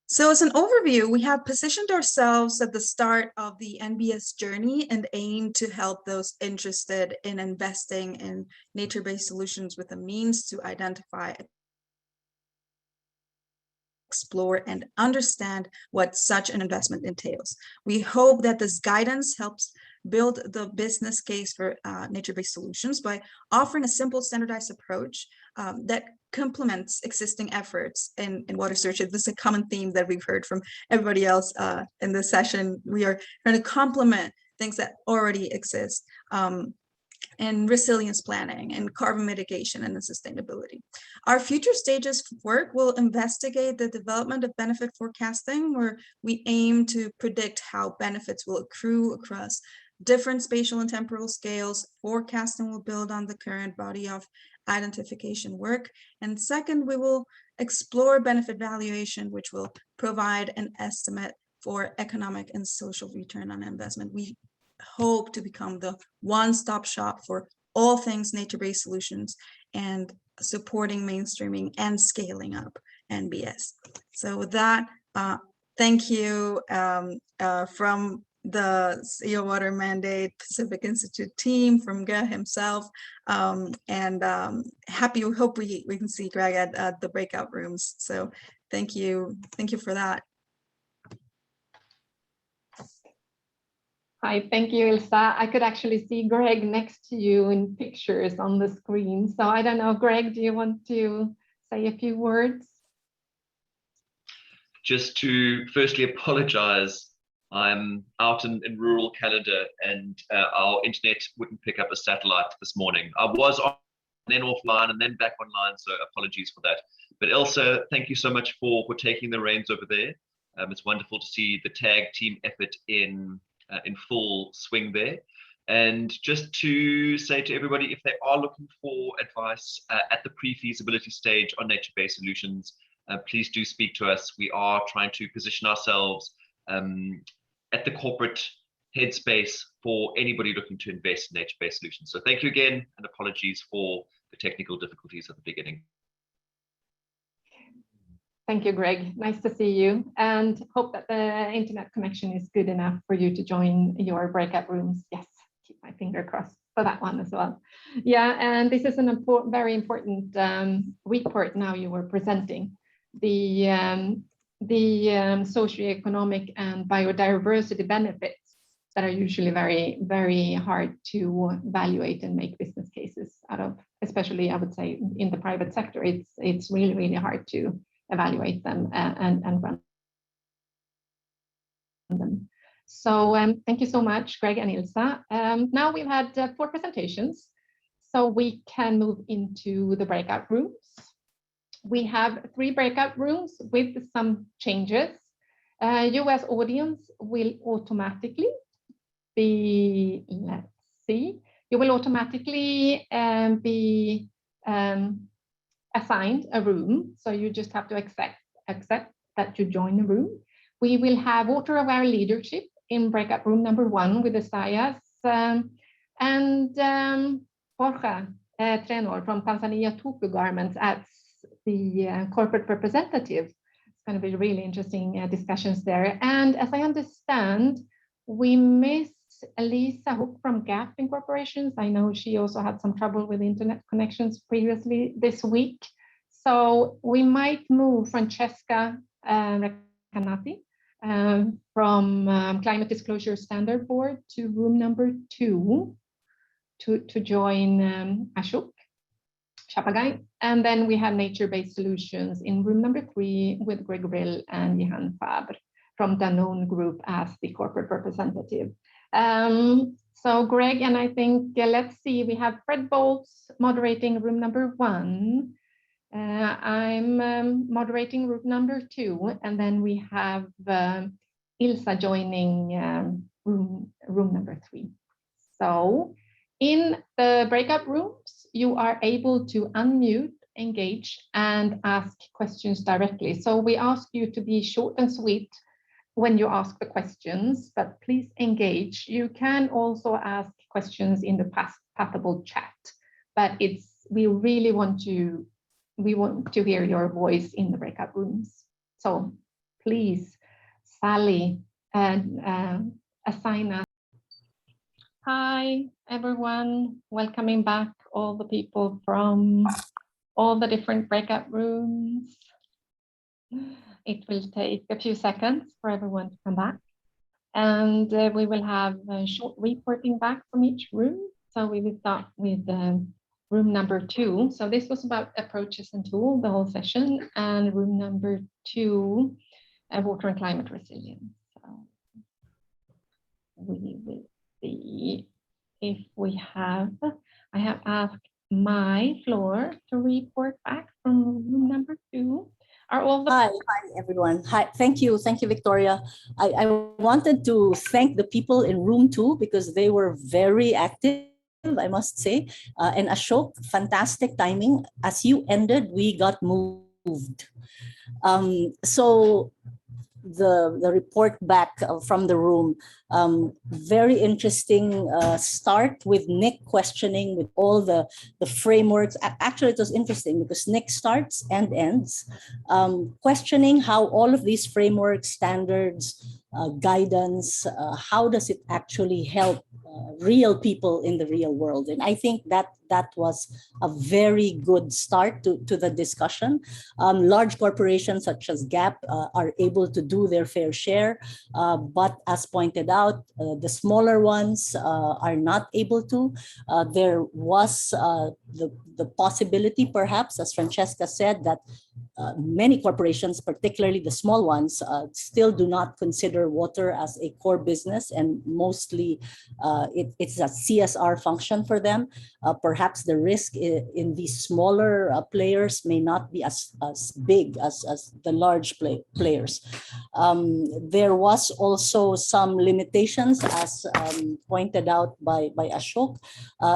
So as an overview, we have positioned ourselves at the start of the NBS journey and aim to help those interested in investing in nature-based solutions with a means to identify, explore, and understand what such an investment entails. We hope that this guidance helps build the business case for nature-based solutions by offering a simple, standardized approach that complements existing efforts in water stewardship. This is a common theme that we've heard from everybody else in this session. We are trying to complement things that already exist in resilience planning and carbon mitigation and sustainability. Our future stages of work will investigate the development of benefit forecasting, where we aim to predict how benefits will accrue across different spatial and temporal scales. Forecasting will build on the current body of identification work. And second, we will explore benefit valuation, which will provide an estimate for economic and social return on investment. We hope to become the one-stop shop for all things nature-based solutions and supporting mainstreaming and scaling up NBS. So with that, thank you from the CEO Water Mandate Pacific Institute team, from Greg himself, and hope we can see Greg at the breakout rooms. So thank you for that. Hi, thank you, Ilsa. I could actually see Greg next to you in pictures on the screen. So I don't know, Greg, do you want to say a few words? Just to firstly apologize. I'm out in rural Canada and our internet wouldn't pick up a satellite this morning. I was on, then offline and then back online, so apologies for that. But Elsa, thank you so much for taking the reins over there. It's wonderful to see the tag team effort in full swing there. And just to say to everybody, if they are looking for advice at the pre-feasibility stage on nature-based solutions, please do speak to us. We are trying to position ourselves at the corporate headspace for anybody looking to invest in nature-based solutions. So thank you again, and apologies for the technical difficulties at the beginning. Thank you, Greg. Nice to see you, and hope that the internet connection is good enough for you to join your breakout rooms. Yes, keep my finger crossed for that one as well. Yeah, and this is an very important report now you were presenting. The socioeconomic and biodiversity benefits that are usually very, very hard to evaluate and make business cases out of, especially I would say in the private sector. It's really, really hard to evaluate them and run them. So thank you so much, Greg and Ilsa. Now we've had 4 presentations, so we can move into the breakout rooms. We have 3 breakout rooms with some changes. US audience will automatically be, let's see, you will automatically be assigned a room. So you just have to accept that you join the room. We will have water aware leadership in breakout room number 1 with Isaias and Jorge Trenor from Tanzania Tuku Garments as the corporate representative. It's going to be really interesting discussions there. And as I understand, we missed Elisa Hook from Gap Incorporations. I know she also had some trouble with internet connections previously this week. So we might move Francesca Recanati from Climate Disclosure Standard Board to room number 2 to join Ashok. Chapagai. And then we have nature-based solutions in room number 3 with Greg Brill and Jehan Fabre from Danone Group as the corporate representative. So Greg, and I think, let's see, we have Fred Bolts moderating room number 1. I'm moderating room number 2, and then we have Ilsa joining room number 3. So in the breakout rooms, you are able to unmute, engage, and ask questions directly. So we ask you to be short and sweet when you ask the questions, but please engage. You can also ask questions in the passable chat, but we really want to hear your voice in the breakout rooms. So please, Sally, and assign us. Hi, everyone. Welcoming back all the people from all the different breakout rooms. It will take a few seconds for everyone to come back. And we will have a short reporting back from each room. So we will start with room number 2. So this was about approaches and tools, the whole session. And room number 2, water and climate resilience. So we will see if we have, I have asked my floor to report back from room number 2. Are all the Hi everyone. Hi, thank you, Victoria. I wanted to thank the people in room 2 because they were very active, I must say. And Ashok, fantastic timing. As you ended, we got moved. So the report back from the room, very interesting start with Nick questioning with all the frameworks. Actually, it was interesting because Nick starts and ends questioning how all of these frameworks, standards, guidance, how does it actually help real people in the real world. And I think that was a very good start to the discussion. Large corporations such as Gap are able to do their fair share, but as pointed out, the smaller ones are not able to. There was the possibility, perhaps, as Francesca said, that many corporations, particularly the small ones, still do not consider water as a core business, and mostly it's a CSR function for them. Perhaps the risk in these smaller players may not be as big as the large players. There was also some limitations, as pointed out by Ashok,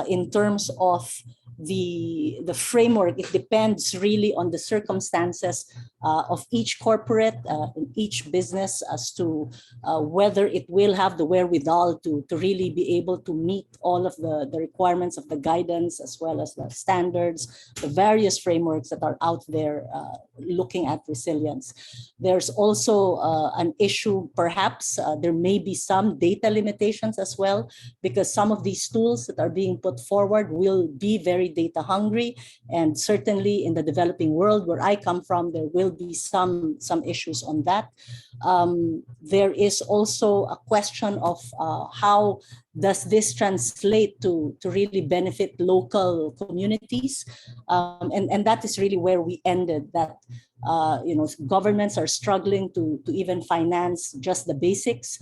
in terms of the framework. It depends really on the circumstances of each corporate, in each business, as to whether it will have the wherewithal to really be able to meet all of the requirements of the guidance, as well as the standards, the various frameworks that are out there looking at resilience. There's also an issue, perhaps, there may be some data limitations as well, because some of these tools that are being put forward will be very data hungry, and certainly in the developing world where I come from, there will be some issues on that. There is also a question of how does this translate to really benefit local communities, and that is really where we ended, that governments are struggling to even finance just the basics,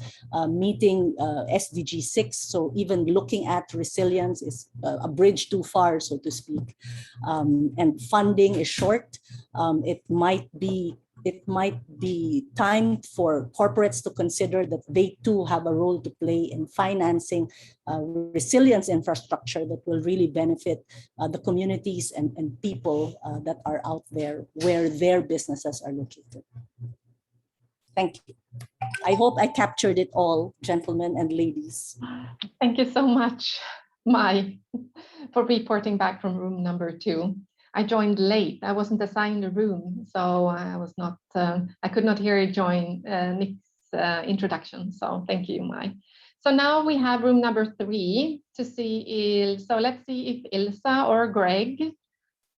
meeting SDG 6. So even looking at resilience is a bridge too far, so to speak. And funding is short. It might be time for corporates to consider that they too have a role to play in financing resilience infrastructure that will really benefit the communities and people that are out there where their businesses are located. Thank you. I hope I captured it all, gentlemen and ladies. Thank you so much, Mai, for reporting back from room number 2. I joined late. I wasn't assigned a room, so I could not hear you join Nick's introduction. So thank you, Mai. So now we have room number 3 to see. So let's see if Ilsa or Greg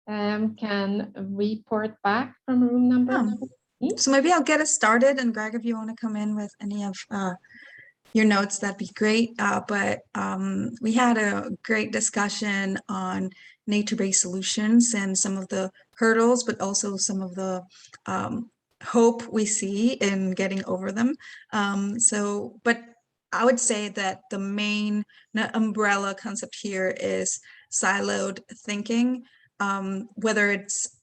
can report back from room number 3. So maybe I'll get us started, and Greg, if you want to come in with any of your notes, that'd be great. But we had a great discussion on nature-based solutions and some of the hurdles, but also some of the hope we see in getting over them. But I would say that the main umbrella concept here is siloed thinking, whether it's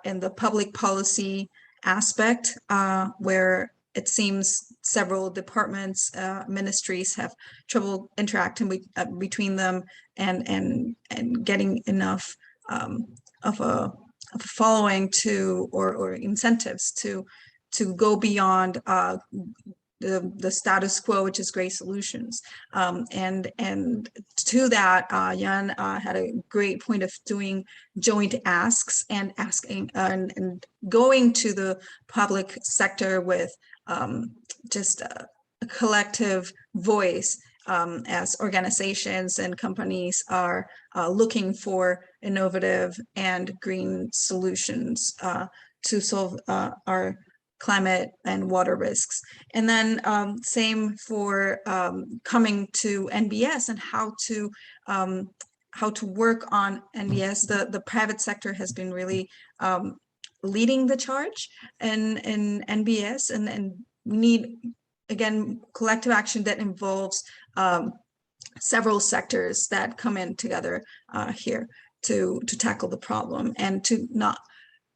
in the public policy aspect, where it seems several departments, ministries have trouble interacting between them and getting enough of a following to or incentives to go beyond the status quo, which is great solutions. And to that, Jan had a great point of doing joint asks and asking and going to the public sector with just a collective voice as organizations and companies are looking for innovative and green solutions to solve our climate and water risks. And then same for coming to NBS and how to work on NBS. The private sector has been really leading the charge in NBS, and we need, again, collective action that involves several sectors that come in together here to tackle the problem, and to not,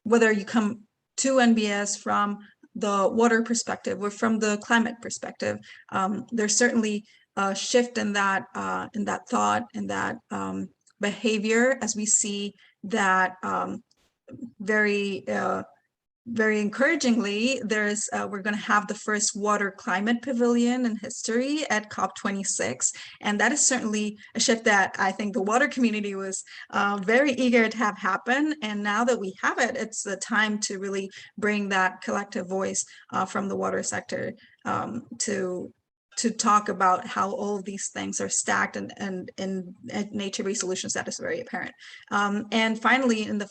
whether you come to NBS from the water perspective or from the climate perspective, there's certainly a shift in that thought and that behavior, as we see that very encouragingly, we're going to have the first water climate pavilion in history at COP26. And that is certainly a shift that I think the water community was very eager to have happen. And now that we have it, it's the time to really bring that collective voice from the water sector to talk about how all of these things are stacked and nature-based solutions. That is very apparent. And finally, in the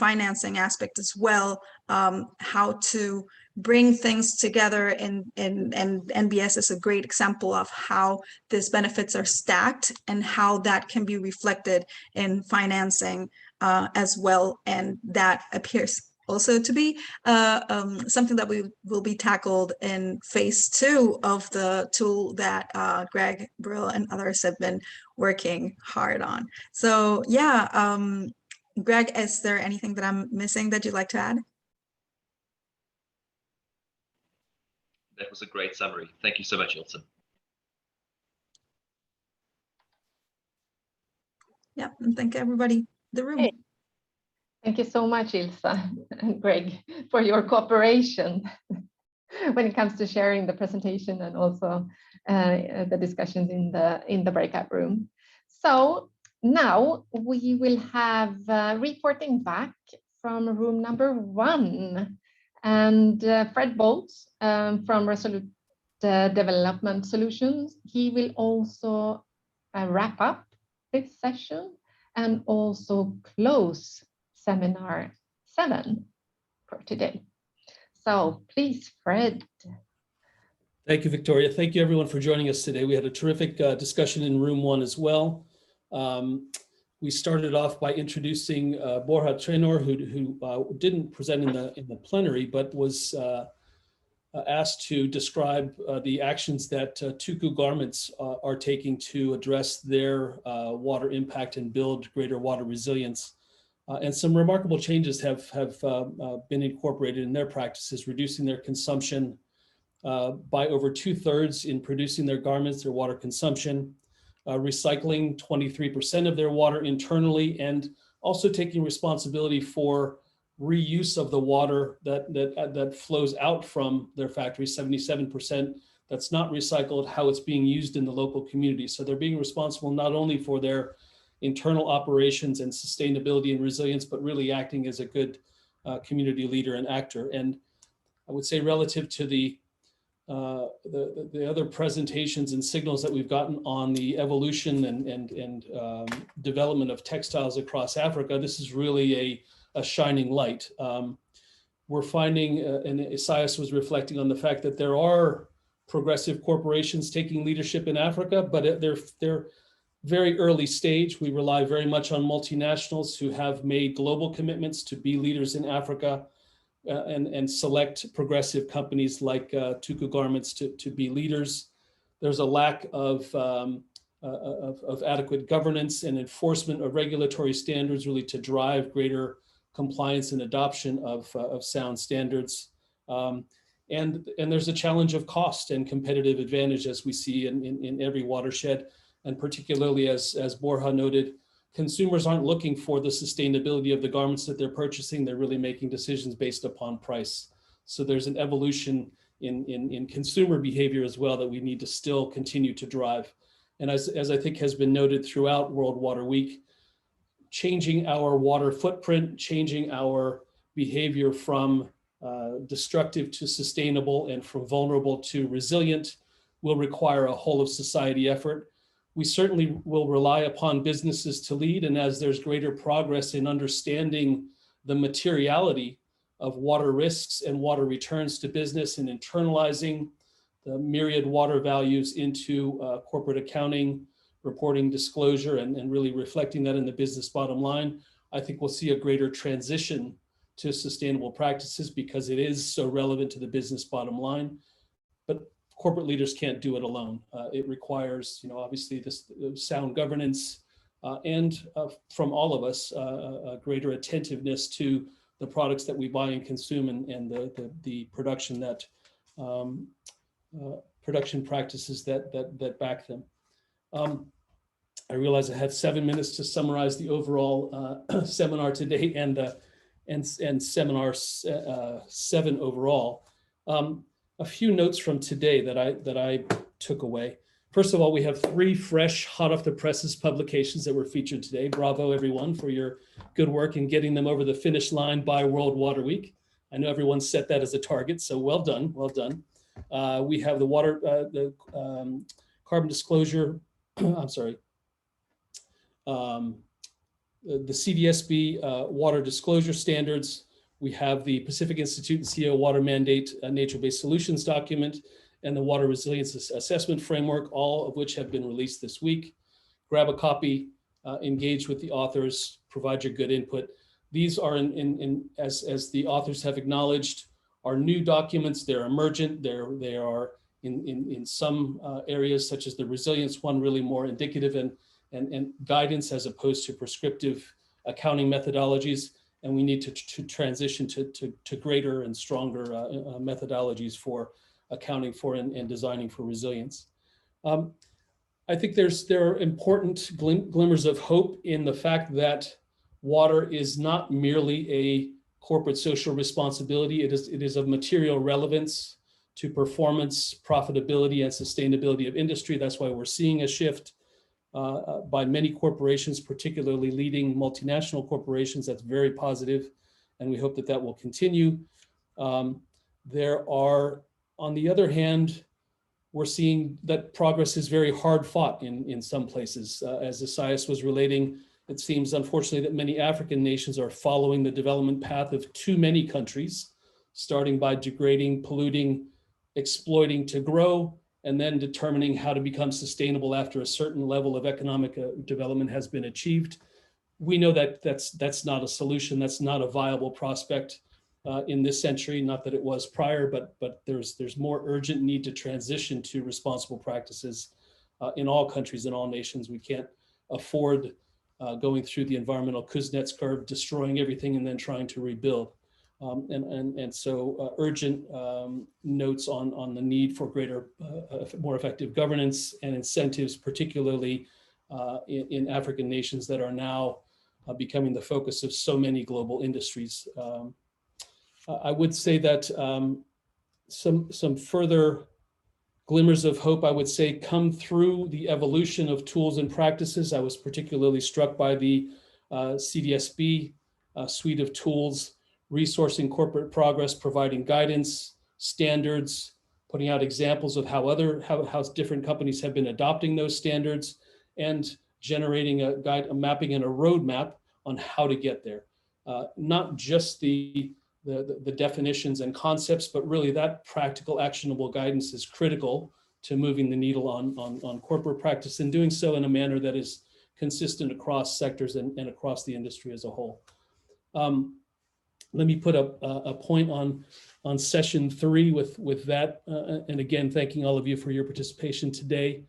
financing aspect as well, how to bring things together, and NBS is a great example of how these benefits are stacked and how that can be reflected in financing as well. And that appears also to be something that will be tackled in phase 2 of the tool that Greg, Brill, and others have been working hard on. So yeah, Greg, is there anything that I'm missing that you'd like to add? That was a great summary. Thank you so much, Ilse. Yeah, and thank everybody in the room. Hey. Thank you so much, Ilse and Greg, for your cooperation when it comes to sharing the presentation and also the discussions in the breakout room. So now we will have reporting back from room number 1, and Fred Bolts from Resolute Development Solutions. He will also wrap up this session and also close Seminar 7 for today. So please, Fred. Thank you, Victoria. Thank you, everyone, for joining us today. We had a terrific discussion in room 1 as well. We started off by introducing Borja Trenor, who didn't present in the plenary, but was asked to describe the actions that Tuku Garments are taking to address their water impact and build greater water resilience. And some remarkable changes have been incorporated in their practices, reducing their consumption by over 2/3 in producing their garments, their water consumption, recycling 23% of their water internally, and also taking responsibility for reuse of the water that flows out from their factory, 77% that's not recycled, how it's being used in the local community. So they're being responsible not only for their internal operations and sustainability and resilience, but really acting as a good community leader and actor. And I would say, relative to the other presentations and signals that we've gotten on the evolution and development of textiles across Africa, this is really a shining light. We're finding, and Isaias was reflecting on the fact that there are progressive corporations taking leadership in Africa, but they're very early stage. We rely very much on multinationals who have made global commitments to be leaders in Africa and select progressive companies like Tuku Garments to be leaders. There's a lack of adequate governance and enforcement of regulatory standards really to drive greater compliance and adoption of sound standards. And there's a challenge of cost and competitive advantage, as we see in every watershed. And particularly, as Borja noted, consumers aren't looking for the sustainability of the garments that they're purchasing. They're really making decisions based upon price. So there's an evolution in consumer behavior as well that we need to still continue to drive. And as I think has been noted throughout World Water Week, changing our water footprint, changing our behavior from destructive to sustainable and from vulnerable to resilient will require a whole of society effort. We certainly will rely upon businesses to lead, and as there's greater progress in understanding the materiality of water risks and water returns to business and internalizing the myriad water values into corporate accounting, reporting, disclosure, and really reflecting that in the business bottom line, I think we'll see a greater transition to sustainable practices because it is so relevant to the business bottom line. But corporate leaders can't do it alone. It requires, obviously this sound governance and from all of us, a greater attentiveness to the products that we buy and consume and the production that production practices that back them. I realize I have 7 minutes to summarize the overall seminar today and seminar 7 overall. A few notes from today that I took away. First of all, we have 3 fresh, hot off the presses publications that were featured today. Bravo, everyone, for your good work in getting them over the finish line by World Water Week. I know everyone set that as a target, so well done, well done. We have the carbon disclosure, I'm sorry, the CDSB water disclosure standards. We have the Pacific Institute and CO Water Mandate Nature-Based Solutions document and the Water Resilience Assessment Framework, all of which have been released this week. Grab a copy, engage with the authors, provide your good input. These are, as the authors have acknowledged, are new documents. They're emergent. They are in some areas, such as the resilience one, really more indicative and guidance as opposed to prescriptive accounting methodologies. And we need to transition to greater and stronger methodologies for accounting for and designing for resilience. I think there are important glimmers of hope in the fact that water is not merely a corporate social responsibility. It is of material relevance to performance, profitability, and sustainability of industry. That's why we're seeing a shift by many corporations, particularly leading multinational corporations. That's very positive, and we hope that that will continue. There are, on the other hand, we're seeing that progress is very hard fought in some places. As Isaias was relating, it seems unfortunately that many African nations are following the development path of too many countries, starting by degrading, polluting, exploiting to grow, and then determining how to become sustainable after a certain level of economic development has been achieved. We know that that's not a solution. That's not a viable prospect in this century. Not that it was prior, but there's more urgent need to transition to responsible practices in all countries and all nations. We can't afford going through the environmental Kuznets curve, destroying everything and then trying to rebuild. And so urgent notes on the need for greater, more effective governance and incentives, particularly in African nations that are now becoming the focus of so many global industries. I would say that some further glimmers of hope, I would say, come through the evolution of tools and practices. I was particularly struck by the CDSB suite of tools, resourcing corporate progress, providing guidance, standards, putting out examples of how different companies have been adopting those standards, and generating a guide, a mapping and a roadmap on how to get there. Not just the definitions and concepts, but really that practical, actionable guidance is critical to moving the needle on corporate practice, and doing so in a manner that is consistent across sectors and across the industry as a whole. Let me put a point on session 3 with that. And again, thanking all of you for your participation today.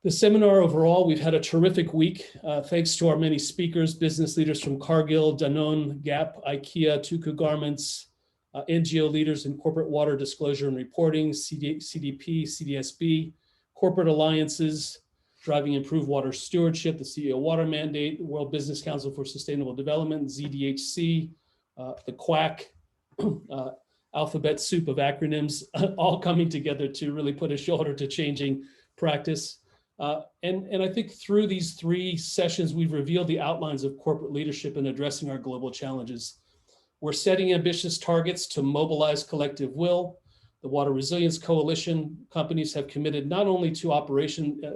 The seminar overall, we've had a terrific week. Thanks to our many speakers, business leaders from Cargill, Danone, Gap, IKEA, Tuku Garments, NGO leaders in corporate water disclosure and reporting, CDP, CDSB, corporate alliances, driving improved water stewardship, the CEO Water Mandate, World Business Council for Sustainable Development, ZDHC, the QUAC, alphabet soup of acronyms, all coming together to really put a shoulder to changing practice. And I think through these 3 sessions, we've revealed the outlines of corporate leadership in addressing our global challenges. We're setting ambitious targets to mobilize collective will. The Water Resilience Coalition companies have committed not only to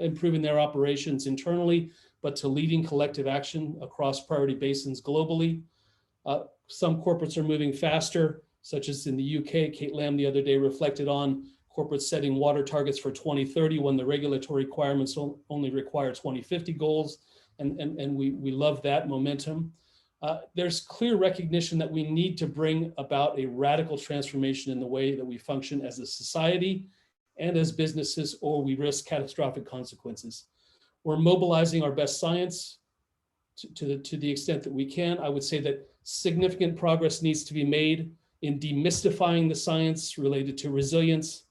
improving their operations internally, but to leading collective action across priority basins globally. Some corporates are moving faster, such as in the UK. Kate Lamb the other day reflected on corporates setting water targets for 2030 when the regulatory requirements only require 2050 goals. And we love that momentum. There's clear recognition that we need to bring about a radical transformation in the way that we function as a society and as businesses, or we risk catastrophic consequences. We're mobilizing our best science to the extent that we can. I would say that significant progress needs to be made in demystifying the science related to resilience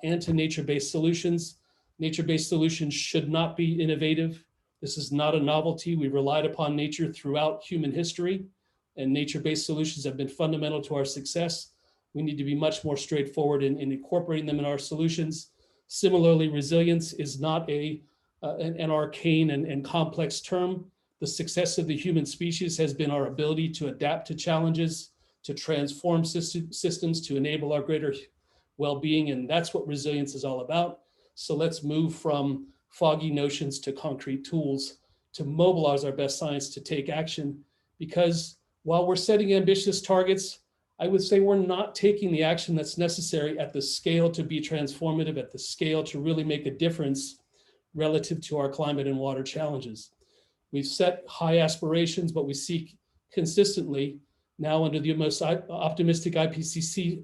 and to nature-based solutions. Nature-based solutions should not be innovative. This is not a novelty. We relied upon nature throughout human history, and nature-based solutions have been fundamental to our success. We need to be much more straightforward in incorporating them in our solutions. Similarly, resilience is not an arcane and complex term. The success of the human species has been our ability to adapt to challenges, to transform systems, to enable our greater well-being, and that's what resilience is all about. So let's move from foggy notions to concrete tools to mobilize our best science to take action, because while we're setting ambitious targets, I would say we're not taking the action that's necessary at the scale to be transformative, at the scale to really make a difference relative to our climate and water challenges. We've set high aspirations, but we seek consistently now under the most optimistic IPCC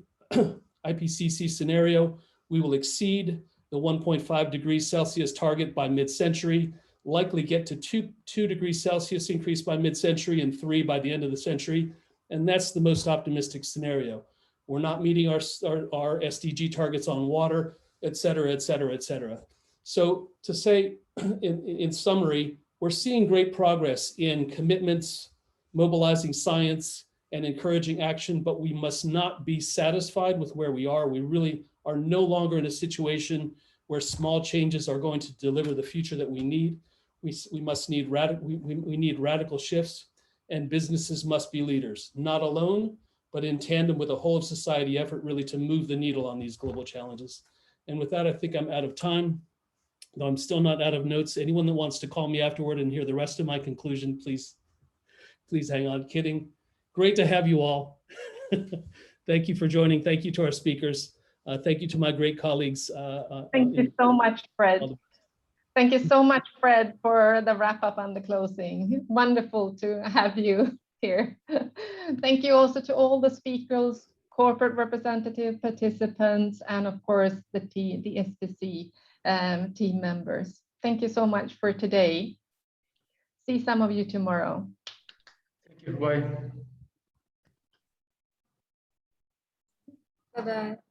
scenario, we will exceed the 1.5 degrees Celsius target by mid-century, likely get to 2 degrees Celsius increase by mid-century and 3 by the end of the century. And that's the most optimistic scenario. We're not meeting our SDG targets on water, et cetera, et cetera, et cetera. So to say in summary, we're seeing great progress in commitments, mobilizing science, and encouraging action, but we must not be satisfied with where we are. We really are no longer in a situation where small changes are going to deliver the future that we need. We need radical shifts, and businesses must be leaders, not alone, but in tandem with a whole of society effort really to move the needle on these global challenges. And with that, I think I'm out of time, though I'm still not out of notes. Anyone that wants to call me afterward and hear the rest of my conclusion, please hang on. Kidding. Great to have you all. Thank you for joining. Thank you to our speakers. Thank you to my great colleagues. Thank you so much, Fred. Thank you so much, Fred, for the wrap up and the closing. Wonderful to have you here. Thank you also to all the speakers, corporate representative participants, and of course the SDC team members. Thank you so much for today. See some of you tomorrow. Thank you. Bye. Bye-bye.